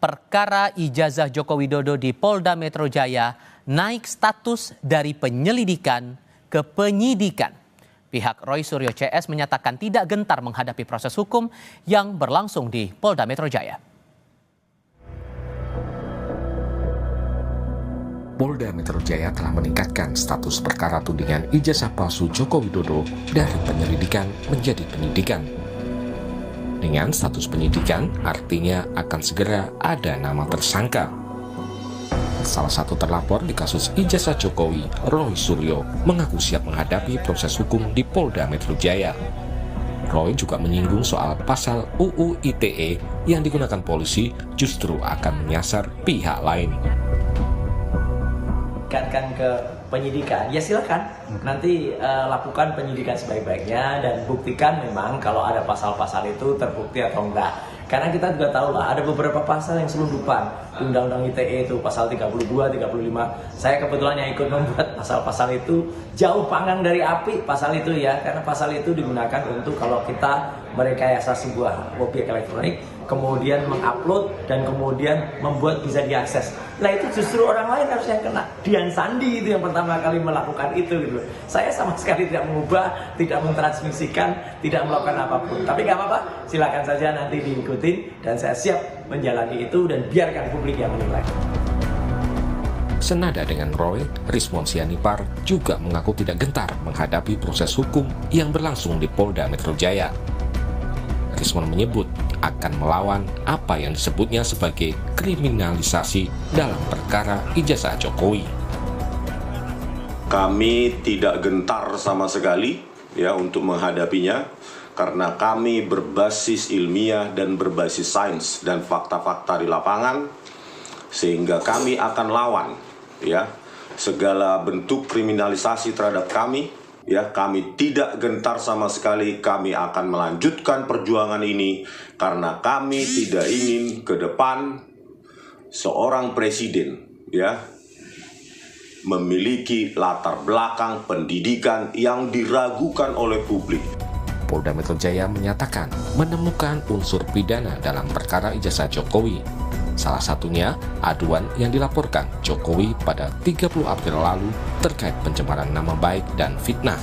perkara ijazah Joko Widodo di Polda Metro Jaya naik status dari penyelidikan ke penyidikan. Pihak Roy Suryo CS menyatakan tidak gentar menghadapi proses hukum yang berlangsung di Polda Metro Jaya. Polda Metro Jaya telah meningkatkan status perkara tudingan ijazah palsu Joko Widodo dari penyelidikan menjadi penyidikan. Dengan status penyidikan, artinya akan segera ada nama tersangka. Salah satu terlapor di kasus ijazah Jokowi, Roy Suryo, mengaku siap menghadapi proses hukum di Polda Metro Jaya. Roy juga menyinggung soal pasal UU ITE yang digunakan polisi justru akan menyasar pihak lain. Kan ke penyidikan, ya silakan nanti lakukan penyidikan sebaik-baiknya dan buktikan memang kalau ada pasal-pasal itu terbukti atau enggak. Karena kita juga tahu lah ada beberapa pasal yang selundupan di Undang-Undang ITE itu pasal 32, 35. Saya kebetulan yang ikut membuat pasal-pasal itu jauh panggang dari api pasal itu ya, karena pasal itu digunakan untuk kalau kita merekayasa sebuah objek elektronik, kemudian mengupload dan kemudian membuat bisa diakses. Nah itu justru orang lain harus yang kena. Dian Sandi itu yang pertama kali melakukan itu gitu. Saya sama sekali tidak mengubah, tidak mentransmisikan, tidak melakukan apapun. Tapi nggak apa-apa, silakan saja nanti diikutin dan saya siap menjalani itu dan biarkan publik yang menilai. Senada dengan Roy, Rismon Sianipar juga mengaku tidak gentar menghadapi proses hukum yang berlangsung di Polda Metro Jaya. Rismon menyebut akan melawan apa yang disebutnya sebagai kriminalisasi dalam perkara ijazah Jokowi. Kami tidak gentar sama sekali ya untuk menghadapinya karena kami berbasis ilmiah dan berbasis sains dan fakta-fakta di lapangan, sehingga kami akan lawan ya segala bentuk kriminalisasi terhadap kami. Ya, kami tidak gentar sama sekali, kami akan melanjutkan perjuangan ini karena kami tidak ingin ke depan seorang presiden ya memiliki latar belakang pendidikan yang diragukan oleh publik. Polda Metro Jaya menyatakan menemukan unsur pidana dalam perkara ijazah Jokowi. Salah satunya aduan yang dilaporkan Jokowi pada 30 April lalu terkait pencemaran nama baik dan fitnah.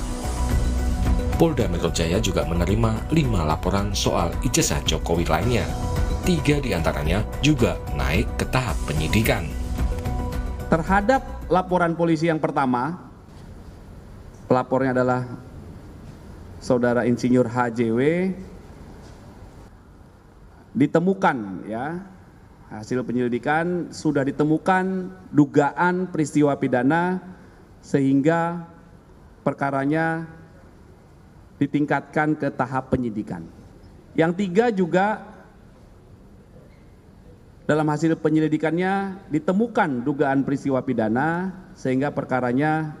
Polda Metro Jaya juga menerima 5 laporan soal ijazah Jokowi lainnya. 3 diantaranya juga naik ke tahap penyidikan. Terhadap laporan polisi yang pertama, pelapornya adalah Saudara Insinyur HJW, ditemukan ya, hasil penyelidikan sudah ditemukan dugaan peristiwa pidana sehingga perkaranya ditingkatkan ke tahap penyidikan. Yang 3 juga dalam hasil penyelidikannya ditemukan dugaan peristiwa pidana sehingga perkaranya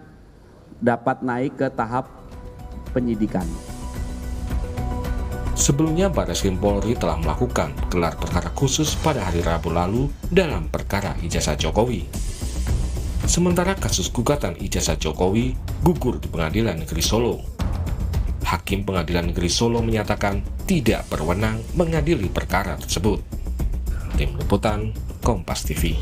dapat naik ke tahap penyidikan. Sebelumnya, Barreskrim Polri telah melakukan gelar perkara khusus pada hari Rabu lalu dalam perkara ijazah Jokowi. Sementara kasus gugatan ijazah Jokowi gugur di Pengadilan Negeri Solo. Hakim Pengadilan Negeri Solo menyatakan tidak berwenang mengadili perkara tersebut. Tim Liputan, Kompas TV.